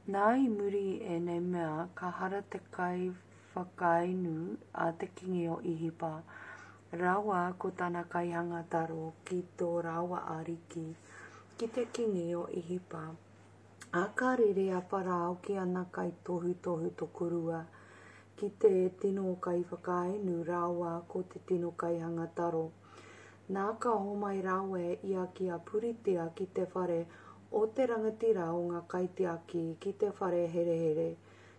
Nā I muri e nei mea ka hara te kai whakainu a te kingi o Ihipa. Rawa ko tana kaihanga taro ki tō rawa ariki ki te kingi o Ihipa. A ka rere a parao ki ana kai tohu tohu tokurua. Ki te tino kai whakainu rawa ko te tino kaihanga taro. Nā ka homai rawe ia ki a puritia ki te whare o te rangatira o ngā kaitiaki ki te whare here here,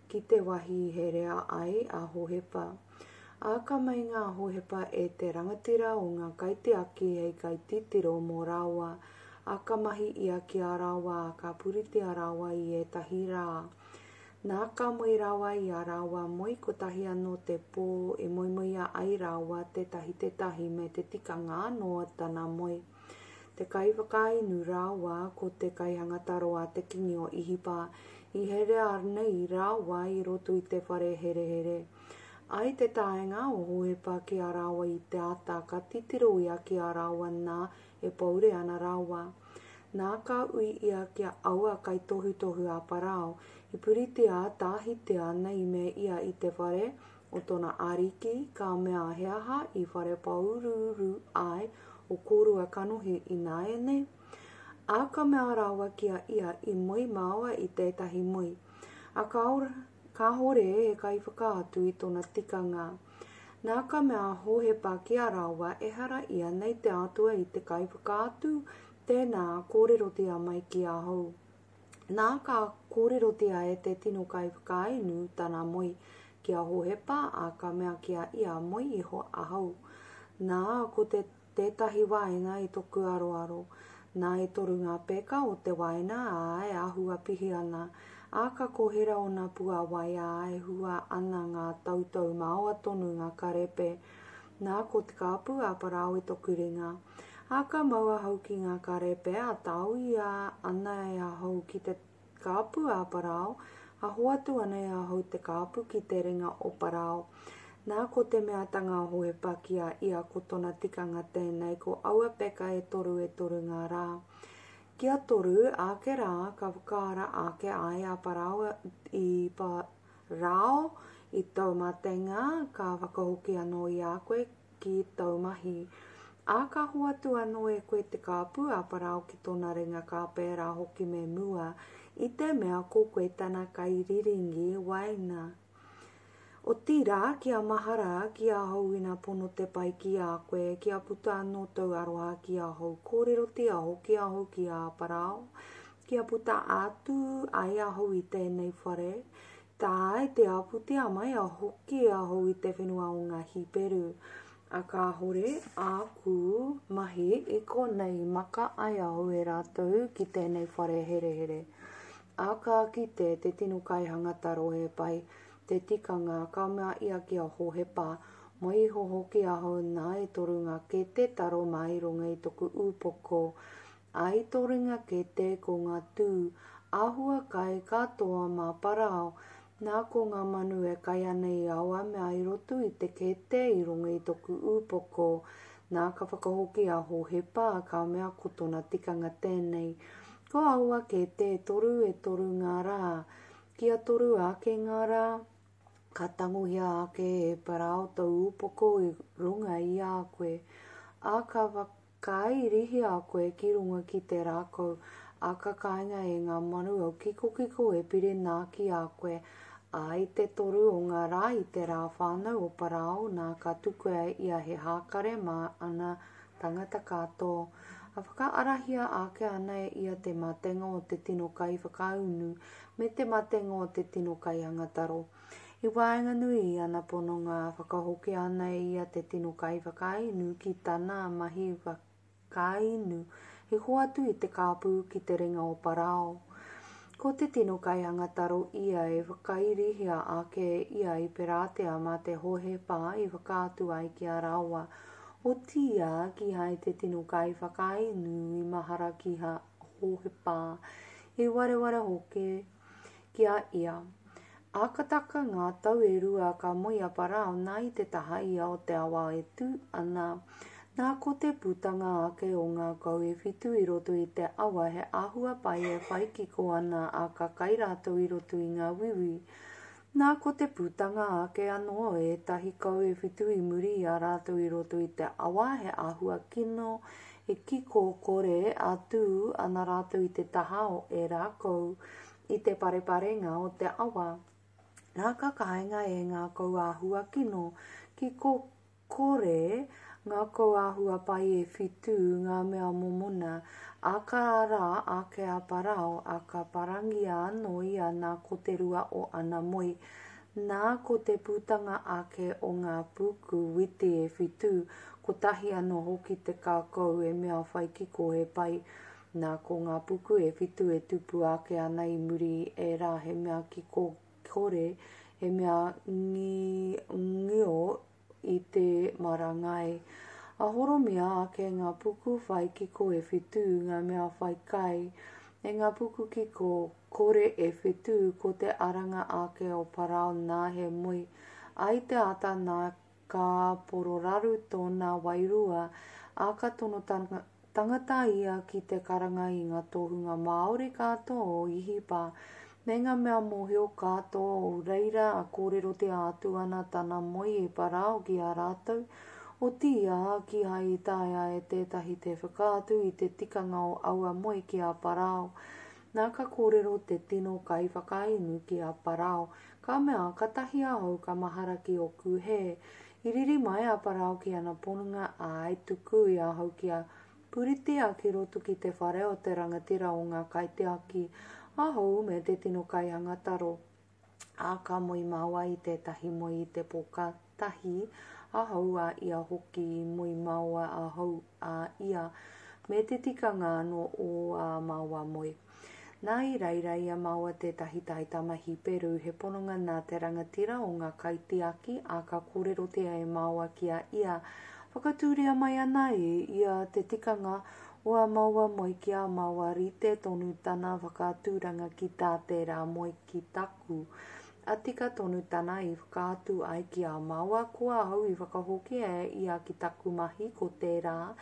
ki te wahi here ai a hohepa. A ka mai ngā hohepa e te rangatira o ngā kaitiaki hei kai titiro mō rawa, a ka mahi ia ki a rawa a ka puritia rawa I e tahi rā. Nā ka moi rawa I a rawa moi ko tahi anō te pō e moimoia ai rawa te tahi me te tikanga noa tana moi. Te kai whakainu rawa ko te kaihanga taro a te kingi o Ihipa I here arnei rawa I roto I te whare here here. Ai te taenga o hohepa ki a rawa I te ata ka titiro ia ki a rawa nā e paure ana rawa. Nā ka ui ia ki a aua kai tohu tohu a parao I puriti a tāhitea nei me ia I te whare o tona ariki ka mea heaha I whare paururu ai o korua kanohi I nāene. A ka mea rawa kia ia I moi maua I tētahi moi. A ka hore e kai whakaatu I tona tikanga. Nā ka mea hohepa ki a rawa e hara ia nei te atua I te kai whakaatu, tēnā kōrerotia mai ki a hou. Nā ka kōrerotia e te tino kai whakainu tana moi ki a hohepa a ka mea kia ia moi I ho a hou. Nā ko tētahi waina I toku aroaro. Nā e toru ngā peka o te waina a e ahua pihi ana. A ka kohera o ngā pua wai a e hua ana ngā tautau maua tonu ngā karepe. Nā ko te kāpu a parao I toku ringa. A ka maua hau ki ngā karepe a tau ia ana e a hau ki te kāpu a parao. A hoatu ana e a hau te kāpu ki te ringa o parao. Nā ko te mea tanga hohepa kia ia ko tona tikanga tēnei ko aua peka e toru ngā rā. Kia toru ake rā ka whakaara ake ai a parao I parao I taumatenga ka whakahoki anō I a koe ki taumahi. A ka hoatu anō e koe te kāpu a parao ki tona ringa ka pērā hoki me mua I te mea ko koe tana kai riringi waina. O tira kia mahara kia hou ina pono te pai ki a koe kia puta anō tau aroha ki a hou kōreroti a hou ki a hou ki a parao. Kia puta atu ai a hou I tēnei whare. Tā ai te aputi a mai a hoki a hou I te whenua o ngā hiperu. A ka hore a ku mahi I konei maka ai a hou e rātou ki tēnei whare here here. A ka kite te tino kaihanga taro e pai. Te tikanga ka mea ia ki a hohepa, mai I hoki a hau nā e toru ngā kete taro mai runga I toku upoko. Ai toringa kete ko ngā tū, ahua kai katoa mā parao, nā ko ngā manu e kai ana I aua mea I roto I te kete I runga I toku upoko. Nā ka whakahoki a hohepa ka mea ko tona tikanga tēnei. Ko aua kete e toru ngā rā, kia toru ake ngā rā. Ka tangohia ake e parao tau upoko I runga I a koe. A ka whakairihi a koe ki runga ki te rākau. A ka kāinga e ngā manu au kiko e pire nā ki a koe. A I te toru o ngā rā I te rā whānau o parao nā ka tuku ia he hākare mā ana tangata katoa. A whakaarahia ake ana e ia te matenga o te tino kai whakaunu me te matenga o te tino kai hangataro. I waenga nui ana pono ngā whakahoki ana e ia te tino kai whakainu ki tāna mahi whakainu he hoatu I te kāpu ki te ringa o parao. Ko te tino kai hangataro ia e whakairihia ake ia I peratea mā te hohepa I whakaatu ai ki a rawa. O tia ki hai te tino kai whakainu I mahara ki ha hohepa I wareware hoke ki a ia. A ka taka ngā tau e rua ka moia parao nā I te taha ia o te awa e tū ana. Nā ko te putanga ake o ngā kau e whitu I roto I te awa he āhua pai e whai ki ko ana a ka kai rātou I roto I ngā wiwi. Nā ko te putanga ake anō e tahi kau e whitu I muri I a rātou I roto I te awa he āhua kino e kiko kore atu ana rātou I te taha o e rākou I te pareparenga o te awa. Nā kakaenga e ngā kau āhua kino kiko kore ngā kau āhua pai e whitu ngā mea momona, a ka rā a ke a parao, a ka parangi anō ia nā ko te rua o ana moi. Nā ko te putanga ake o ngā puku witi e whitu, ko tahi anō hoki te kākau e mea whai kiko e pai. Nā ko ngā puku e whitu e tupu ake ana I muri e rā he mea kiko kore, he mea ngio I te marangai. A horomia ake ngā puku whai kiko e whitu ngā mea whai kai. E ngā puku kiko kore e whitu ko te aranga ake o parao nā he moi. Ai te ata nā ka pororaru tōna wairua a ka tono tangata ia ki te karanga I ngā tohunga Māori katoa o Ihipa. Me ngā mea mohio katoa o reira a kōrero te atu ana tana moi e parao ki a rātou. O tia ki hai I taia e tētahi te whakaatu I te tikanga o aua moi ki a parao. Nā ka kōrero te tino kai whakainu ki a parao. Ka mea katahi ahau ka mahara ki o kuhe. I riri mai a parao ki ana ponunga a e tuku I ahau ki a puritia ki roto ki te whare o te rangatira o ngā kaiteaki. Ahau me te tino kai hangataro. A ka moi maua I tētahi moi I te pokatahi. Ahau a ia hoki moi maua ahau a ia me te tikanga anō o a maua moi. Nā I reira ia maua tētahi tahi tamahi peru he pononga nā te rangatira o ngā kaitiaki a ka kōrero te e maua ki a ia. Whakatūria mai ana ia te tikanga o a maua moi ki a maua rite tonu tana whakatūranga ki tā te rā moi ki taku. A tika tonu tana I whakaatu ai ki a maua kua hau I whakahoki e ia ki taku mahi ko te rā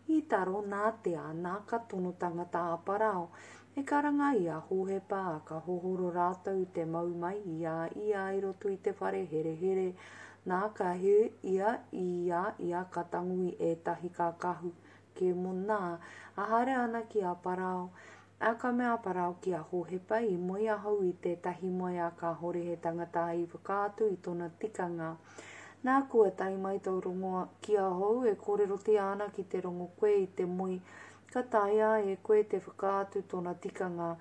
I taro nā te ana ka tono tangata a parao. E karanga I a hohepa a ka hohoro rātou te maumai ia I roto I te whare here here. Nā ka he ia ka tangui e tahi ka kahu ke mona a hare ana ki a parao. A ka mea parao ki a hohepa I moi ahau I tētahi moi a ka hore he tangata I whakaatu I tōna tikanga. Nā kua tai mai tau rongo ki a hou e kōrero te ana ki te rongo koe I te moi. Ka taia e koe te whakaatu tōna tikanga.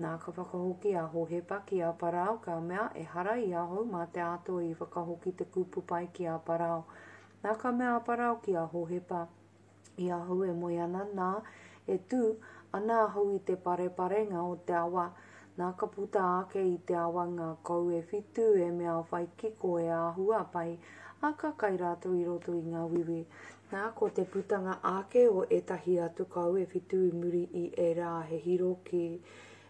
Nā ka whakahoki a hohepa ki a parao ka mea e hara I a hou mā te ato I whakahoki te kupu pai ki a parao. Nā ka mea a parao ki a hohepa I a hou e moi ana nā e tū ana hau I te pareparenga o te awa. Nā ka puta ake I te awa ngā kau e whitu e mea whai kiko e āhua pai. A ka kai rātou I roto I ngā wiwi. Nā ko te putanga ake o etahi atu kau e whitu I muri I e rā he hiroki.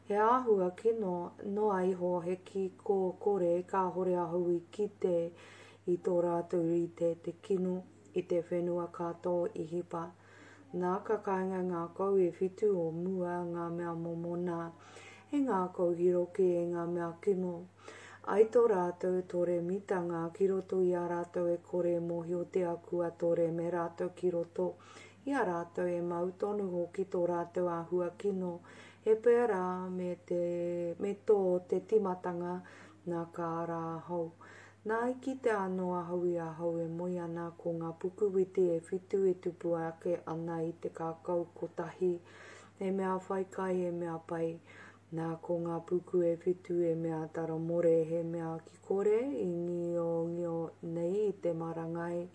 He āhua kino noa iho he kiko kore ka hore ahau I kite I tō rātou rite te kino I te whenua katoa Ihipa. Nā ka kāinga ngā kau e whitu o mua ngā mea momona. He ngā kau hiroki e ngā mea kino. Ai tō rātou tōre mitanga ki roto I a rātou e kore mohio te akua tōre me rātou ki roto. I a rātou e mau tonu hoki tō rātou āhua kino. He pēra me tō te timatanga nā kā rā hau. Nā I ki te anō ahau I a hau e moi ana ko ngā puku witi e whitu e tupu ake ana I te kākau kotahi. E mea whaikai e mea pai. Nā ko ngā puku e whitu e mea taramore he mea ki kore I ngio nei I te marangai.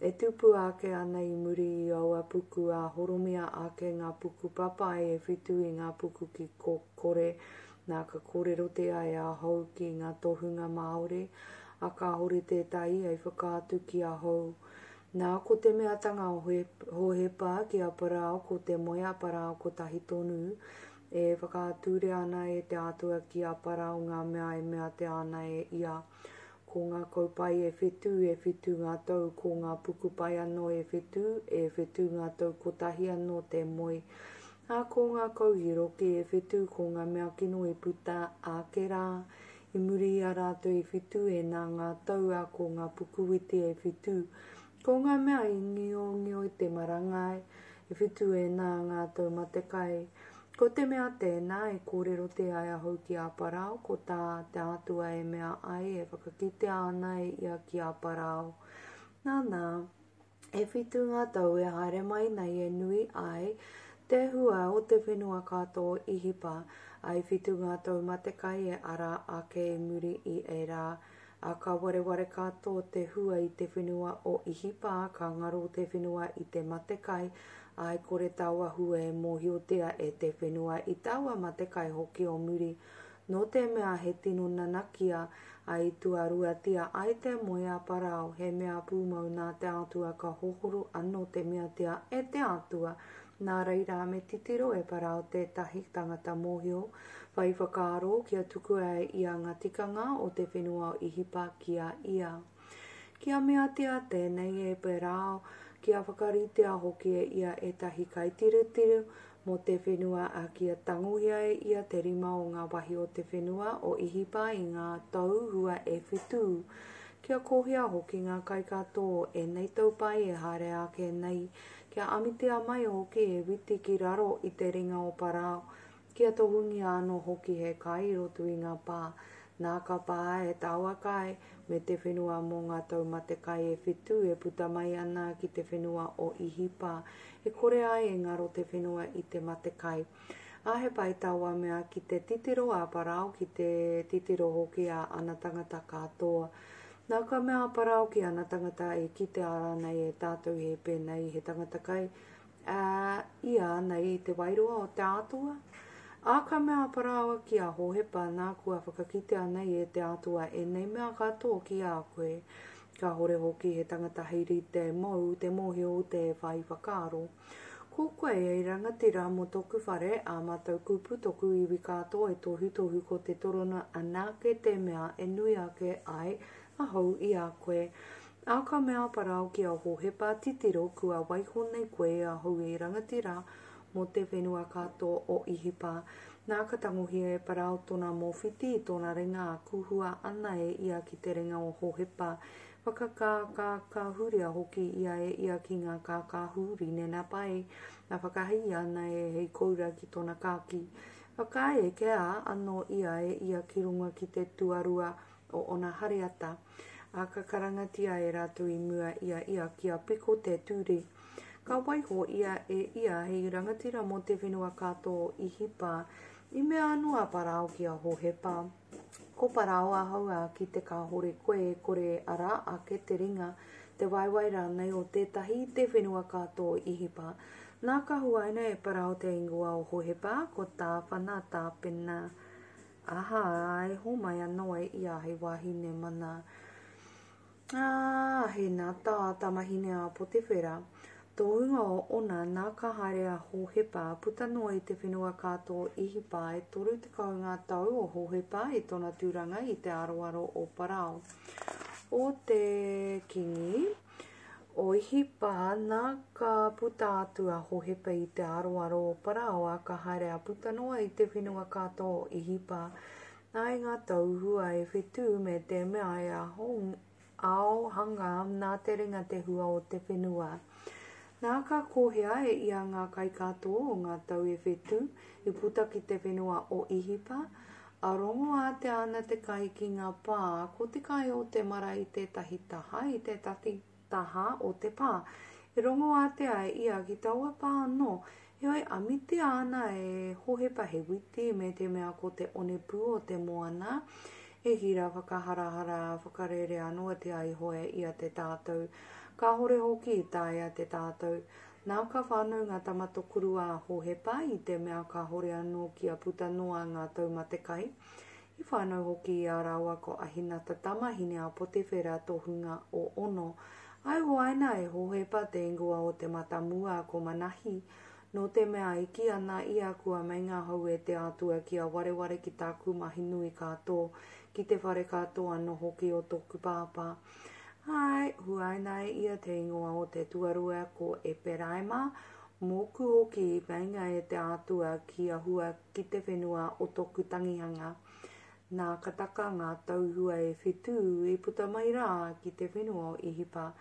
E tupu ake ana I muri I aua puku a horomia ake ngā puku papai e whitu I ngā puku ki kore. Nā ka kōrero te ai a hau ki ngā tohunga Māori. A ka hore tētai ai whakaatu ki a hou. Nā ko te mea tanga hohepa ki a parao ko te moia parao ko tahi tonu. E whakature ana e te atua ki a parao ngā mea e mea te ana e ia. ko ngā kaupai e whetu ngā tau ko ngā puku pai anō e whetu ngā tau kotahi anō te moi. A ko ngā kauhiroki e whetu ko ngā mea kino e puta a ke rā. I muri a rātou e whetu e nā ngā tau a ko ngā puku witi e whetu. Ko ngā mea i ngio te marangai e whetu e nā ngā tau matekai. Ko te mea tēnā e kōrero te ai ahau ki a parao, ko tā te atua e mea ai e whakakite ana e ia ki a parao. Nā, e whitu ngā tau e haere mai nei e nui ai, te hua o te whenua katoa ihipa, ai whitu ngā tau matekai e ara ake e muri i e rā. A ka wareware katoa te hua i te whenua o ihipa, ka ngaro te whenua i te matekai, ai kore taua hua e mohiotea e te whenua i taua matekai hoki o muri. No te mea he tino nanakia ai tuarua tia ai te moe a parao, he mea pūmau nā te atua ka hohoro anō te mea tia e te atua. Nā reira me titiro e parao tētahi tangata mohio, whai whakaaro kia tuku ai ia ngā tikanga o te whenua o ihipa kia ia. Kia mea tia tēnei e parao, kia whakaritea hoki e ia e tahi kai tiru mo te whenua a kia tanguhia e ia te rima o ngā wahi o te whenua o ihipa i ngā tau hua e whetu. Kia kohia hoki ngā kai katoa e nei taupai e haere ake nei. Kia amitea mai hoki e witi ki raro i te ringa o parao. Kia tohungi anō hoki he kai rotu i ngā pā. Nā ka pā e taua kai me te whenua mō ngā tau matekai e whetu e puta mai ana ki te whenua o ihipa. E kore ai e ngaro te whenua i te matekai. A he pai taua mea ki te titiro a parao ki te titiro hoki a ana tangata katoa. Nā ka mea parao ki ana tangata e ki te ara nei e tātou he pēnei he tangata kai ia nei te wairua o te atua. A ka mea parao ki a hohepa nā kua whakakitea nei e te atua e nei mea katoa ki a koe. Ka hore hoki he tangata heiri te mau te mohio te whai whakaaro. Ko koe e rangatira mo toku whare a matau kupu toku iwi katoa e tohu ko te torona anake te mea e nui ake ai ahau i a koe. A ka mea parao ki a hohepa titiro kua waiho nei koe ahau e rangatira mo te whenua katoa o ihipa. Nā ka tangohia e parao tona mō whiti i tōna ringa a kuhua ana e ia ki te ringa o hohepa. Whakaka huria hoki ia e ia ki ngā ka huri nena pai. Nā whakahi ana e hei koura ki tōna kāki. Whakai e kia anō ia e ia ki runga ki te tuarua o ona hariata. A ka karangatia e rātou i mua ia kia piko te tūri. Ka waiho ia e ia hei rangatira mo te whenua katoa ihipa. I mea anua parao ki a hohepa. Ko parao ahau a ki te kahore koe kore ara a ke te ringa. Te waiwai rānei o tētahi te whenua katoa ihipa. Nā ka huaina e parao te ingoa o hohepa ko tā whanata pena. Aha, e ho mai anō e ia hei wahine mana. He nā tā tamahine a Potewhera. Tō hunga o ona nā ka haere a hohepa puta noa i te whenua katoa ihipa e toru te kaunga tau o hohepa i tōna tūranga i te aroaro o parao. O te kingi, o ihipa nā ka puta atu a hohepa i te aroaro o parao a ka haere a puta noa i te whenua katoa ihipa. Nā i ngā tau hua e whetu me te mea e a ao hanga nā te ringa te hua o te whenua. Nā ka kohea e ia ngā kai katoa o ngā tau e whetu i puta ki te whenua o ihipa. A rongo a te ana te kai ki ngā pā, ko te kai o te mara i te tahi taha, i te tahi taha o te pā. E rongo a te ai ia ki taua pā anō, e oi amite ana e hohepa he witi me te mea ko te onepu o te moana. E hira whakaharahara whakarere anō te ai hoe ia te tātou. Ka hore hoki i tāia te tātou. Nā ka whānau ngā tamato kuru a hohepa i te mea ka hore anō ki a puta noa ngā taumatakai. I whānau hoki i a rawa ko ahinata tamahine a Potewhera tohunga o ono. Ai hoaina e hohepa te ingoa o te matamua ko manahi. No te mea i ki ana i a kua mai ngā hau e te atua ki a wareware ki tāku mahi nui katoa, ki te whare katoa anō hoki o tōku pāpā. Hai, huai nei ia te ingoa o te tuarua ko e peraima, moku hoki i mainga e te atua ki a hua ki te whenua o tōku tangihanga. Nā kataka ngā tauhua e whitu i puta mai rā ki te whenua o Ihipa.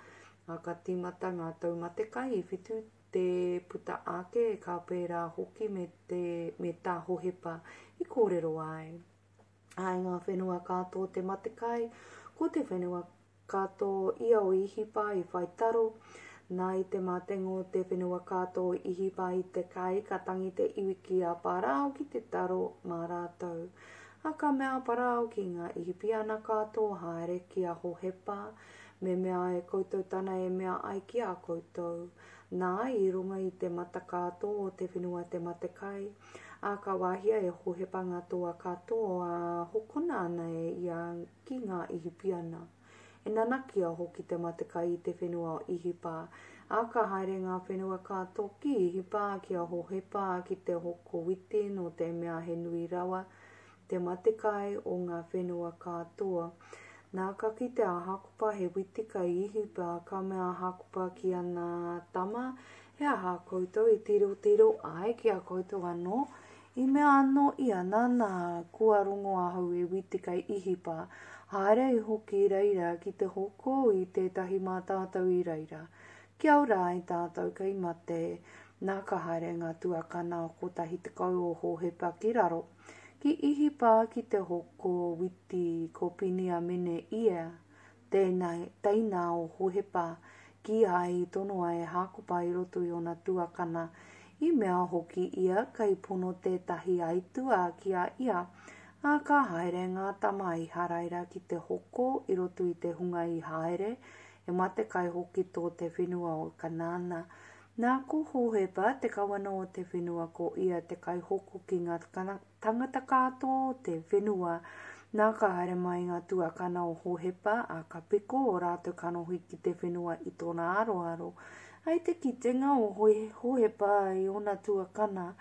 Ngā ka timata ngā taumatekai i whitu te puta ake e ka pērā hoki me tā hohepa i kōrero ai. Ai ngā whenua kātō te matekai, ko te whenua kātō ia o Ihipa i whaitaro, nā i te matengo te whenua kātō Ihipa i te kai ka tangi te iwi ki a parao ki te taro mā rātou. A ka mea parao ki ngā ihipiana katoa haere ki a hohepa, me mea e koutou tana e mea ai ki a koutou. Nā i runga i te mata katoa o te whenua te matekai, a ka wahia e hohepa ngā toa katoa a hokona ana e ia ki ngā ihipiana. E nanaki a hoki te matekai i te whenua o Ihipa, a ka haere ngā whenua katoa ki Ihipa ki a hohepa ki te hoko witi no te mea he nui rawa, te matekai o ngā whenua katoa. Nā ka ki te ahakupa he witi ka Ihipa ka mea ahakupa ki ana tama, he aha koutou i tiro ai ki a koutou anō. I mea anō i ana nā kua rongo ahau e witi kai Ihipa, haere i hoki reira ki te hoko i tētahi mā tātou i reira. Kia ora i tātou kai mate, nā ka haere ngā tuakana o kotahi te kau o hohepa ki raro. Ki Ihipa ki te hoko witi ko pinia mene ia, teina o hohepa ki ai tono ai hakupa i roto i ona tuakana, i mea hoki ia kai pono tētahi aitua ki a ia, a ka haere ngā tama i haraira ki te hoko i roto i te hunga i haere, e mate kai hoki tō te whenua o Kanana. Nā ko hohepa te kawana o te whenua ko ia te kai hoko ki ngā tangata katoa te whenua, nā ka haere mai ngā tuakana o hohepa a ka piko o rātou kanohi ki te whenua i tōna aroaro. Ai te kitenga o hohepa i ona tuakana,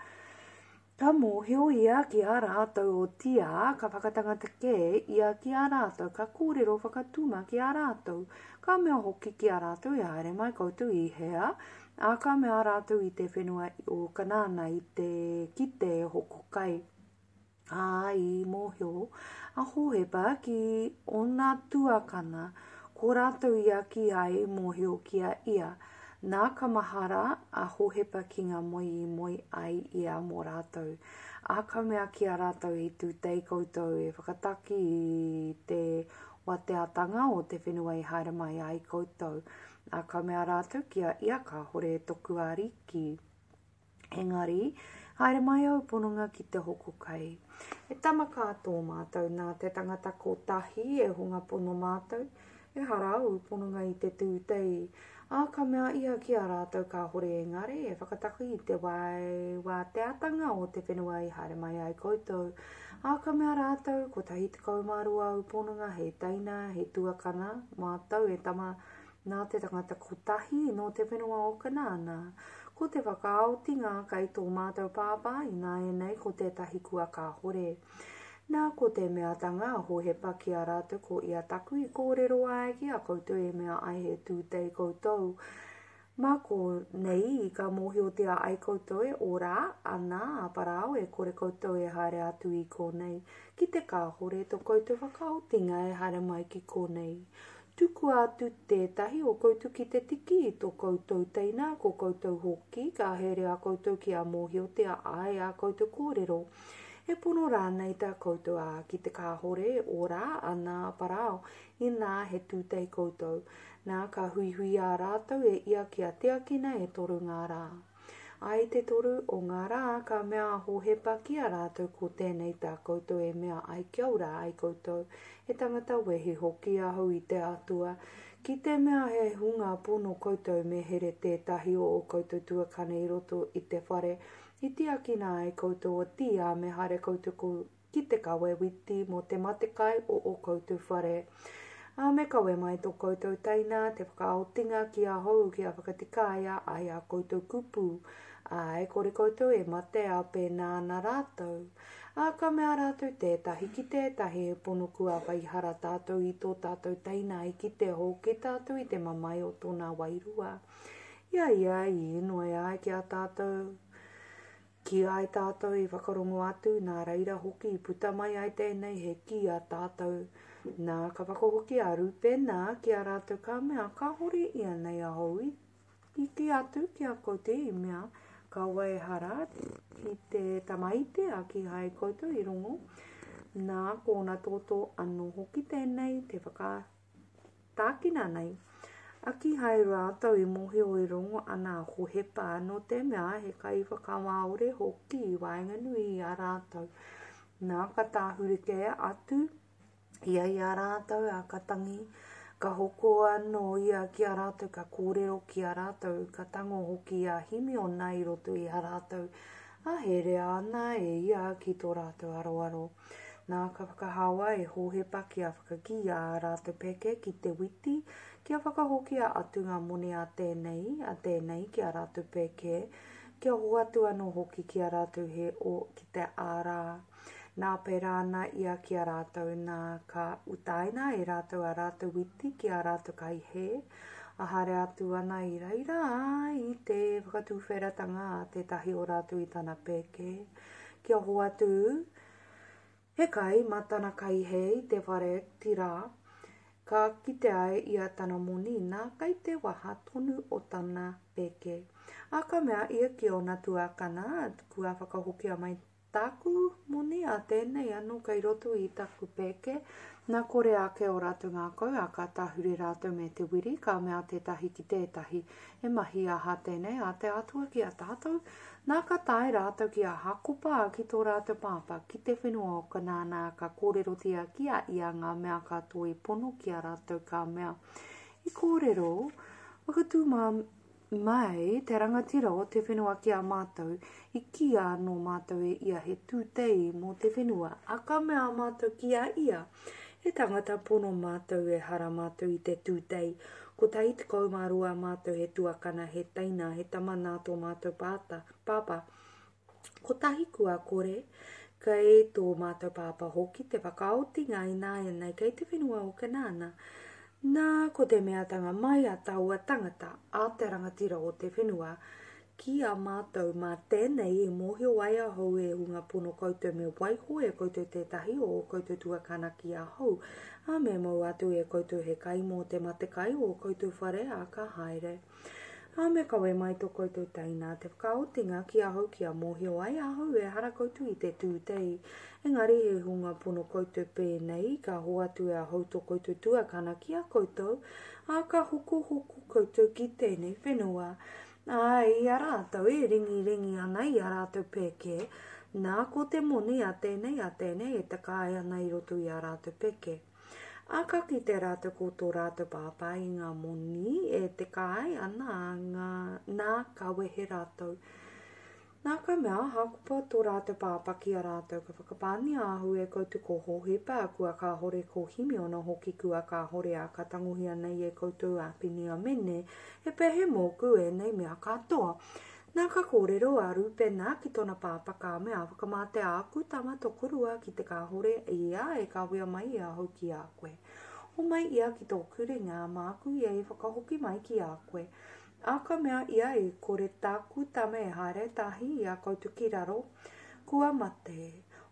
ka mōhio ia ki a rātou o tia, ka whakatangata kē ia ki a rātou, ka kōrero whakatuma ki a rātou, ka mea hoki ki a rātou i haere mai koutou i hea, a ka mea rātou i te whenua o Kanana i te kite hoko kai. I mōhio, a hohepa ki ona tuakana, ko rātou ia ki ai mōhio ki a ia. Nā ka mahara a hohepa ki ngā moi ai ia mō rātou. A ka mea ki a rātou i tūtei koutou e whakataki i te wateatanga o te whenua i haere mai ai koutou. A ka mea rātou ki a ia ka hore toku a riki. Engari, haere mai au pononga ki te hoko kai. E tama kātō mātou nā te tangata ko tahi e hunga pono mātou, e harau pononga i te tūtei. A ka mea ia ki a rātou ka hore engari, e whakataki i te wā te atanga o te whenua i haere mai ai koutou. A ka mea rātou, ko tahi te kaumarua au pononga, he taina, he tuakana, mātou e tama nā te tangata ko tahi no te whenua o Kanana. Ko te whakaotinga kai tō mātou pāpā i nā e nei ko tētahi kua ka hore. Nā ko te mea tanga a hohepa ki a rātou ko ia taku i kōrero ai ki a koutou e mea ai he tūtei koutou. Mā ko nei i ka mōhio te a ai koutou e ora ana a parao e kore koutou e haere atu i kōnei. Ki te ka hore tō koutou whakaotinga e haere mai ki kōnei. Tuku atu tētahi o koutou ki te tiki i tō koutou teina, ko koutou hoki, ka here a koutou ki a mōhio te a ai a koutou kōrero. E pono rānei tā koutou a ki te kāhore ora ana parao i nā he tūtei koutou. Nā ka hui a rātou e ia ki a teakina e toru ngā rā. Ai te toru o ngā rā ka mea hohepa ki a rātou ko tēnei tā koutou e mea ai kia ora ai koutou. E tangata wehi hoki ahau i te atua. Ki te mea he hunga pono koutou me here tētahi o koutou tuakana i roto i te whare. I tiakina ai koutou o tia me haere koutou ko ki te kawe witi mo te matekai o koutou whare. Me kawe mai tō koutou teina, te whakaotinga ki a hou ki a whakatikāia ai a koutou kupu. Ai, kore koutou e mate a pēnā na rātou. A ka mea rātou tētahi ki tētahi e pono kua waihara tātou i tō tātou teina i ki te ho ki tātou i te mamai o tōna wairua. Ia, i inoi ai ki a tātou. Ki ai tātou i whakarongo atu, nā reira hoki i puta mai ai tēnei he ki a tātou. Nā ka whakahoki a rūpena ki a rātou ka mea, ka hori ia nei a hoi. I ki atu ki a kote i mea, ka waihara i te tamaite a ki hai koutou i rongo. Nā kōna tōtō anō hoki tēnei te whakatākina nei. A ki hai rātou i mohi o i rongo ana hohepa no te mea he kai whakamaore hoki i waenga nui i a rātou. Nā ka tāhurike atu ia i a rātou a katangi. Ka hoko anō ia ki a rātou, ka kōrero ki a rātou, ka tango hoki a himi o nei roto i a rātou. A here ana e ia ki tō rātou aroaro. Nā ka whakahawa e hohepa ki a whakaki a rātou peke ki te witi, ki a whakahoki a atu ngā mone a tēnei ki a rātou peke, ki a hoatu anō hoki ki a rātou he o ki te ārā. Nā pērāna ia ki a rātou nā ka utaina e rātou a rātou witi ki a rātou kai he. A hare atu ana i reira i te whakatūwheratanga a tētahi o rātou i tana peke. Kia hoatu he kai matana kai he i te whare tira. Ka kite ai i a tana moni nā kai te waha tonu o tana peke. A ka mea ia ki o nā tuakana kua whakahoki a mai taku moni a tēnei anō kai roto i taku peke. Nā kore ake o rātou ngā kau a ka tāhure rātou me te wiri, ka mea tētahi ki tētahi. E mahi aha tēnei a te atua ki a tātou. Nā ka tae rātou ki a hakopa ki tō rātou pāpā, ki te whenua o ka nāna ka kōrero tia ki a ia ngā mea katoa i pono ki a rātou ka mea. I kōrero, wakatū mai te rangatira o te whenua ki a mātou, i ki anō mātou e ia he tūtei mō te whenua, a ka mea mātou ki a ia, he tangata pono mātou e hara mātou i te tūtei, ko tai te kaumārua mātou he tuakana, he taina, he tamanāto mātou pāpā, ko tahi kua kore, kei tō mātou pāpā hoki te whakaoti ngai nāia nei kei te whenua o ka nāna. Nā ko te mea tanga mai a taua tangata a te rangatira o te whenua, ki a mātou mā tēnei e mohi o ai a hou e hunga pono koutou me waiho e koutou tētahi o koutou tuakana ki a hou, a me mau atu e koutou he kai mō te mate kai o koutou whare a ka haere. A me kawe mai tō koutou taina te whakaotinga ki a hou ki a mohi o ai a hou e hara koutou i te tūtei. Engari he hunga pono koutou pēnei, ka hoatu e a hou tō koutou tuakana ki a koutou, a ka hoko koutou ki tēnei whenua. Ai, a rātou e ringi ana i a rātou peke, nā ko te moni a tēnei e te kai ana i roto i a rātou peke. A ka ki te rātou ko tō rātou pāpā i ngā moni e te kai ana nā kawe he rātou. Nā ka mea hakupa tō rātou pāpā ki a rātou ka whakapāni ahu e koutou ko hohepa kua ka hore ko himi ona hoki kua ka hore a ka tanguhia nei e koutou a pini a mene e pehe mōku e nei mea katoa. Nā ka kōrero a rūpena ki tōna pāpā ka mea whakamate aku tama tokurua ki te ka hore ia e ka wea mai ia hau ki a koe. O mai ia ki tō kurenga māku ia e whakahoki mai ki a koe. A ka mea ia e kore tāku tama e haere tahi ia koutou ki raro. Kua mate,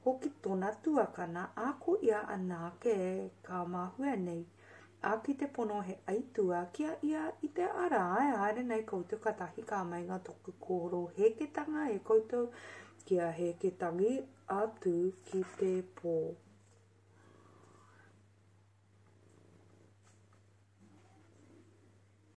hoki tōna tuakana, a ko ia anake e ka mahua nei. A ki te pono he aitua kia ia i te ara e haere nei koutou katahi ka mai ngā toku koro heketanga e koutou kia heketangi atu ki te pō.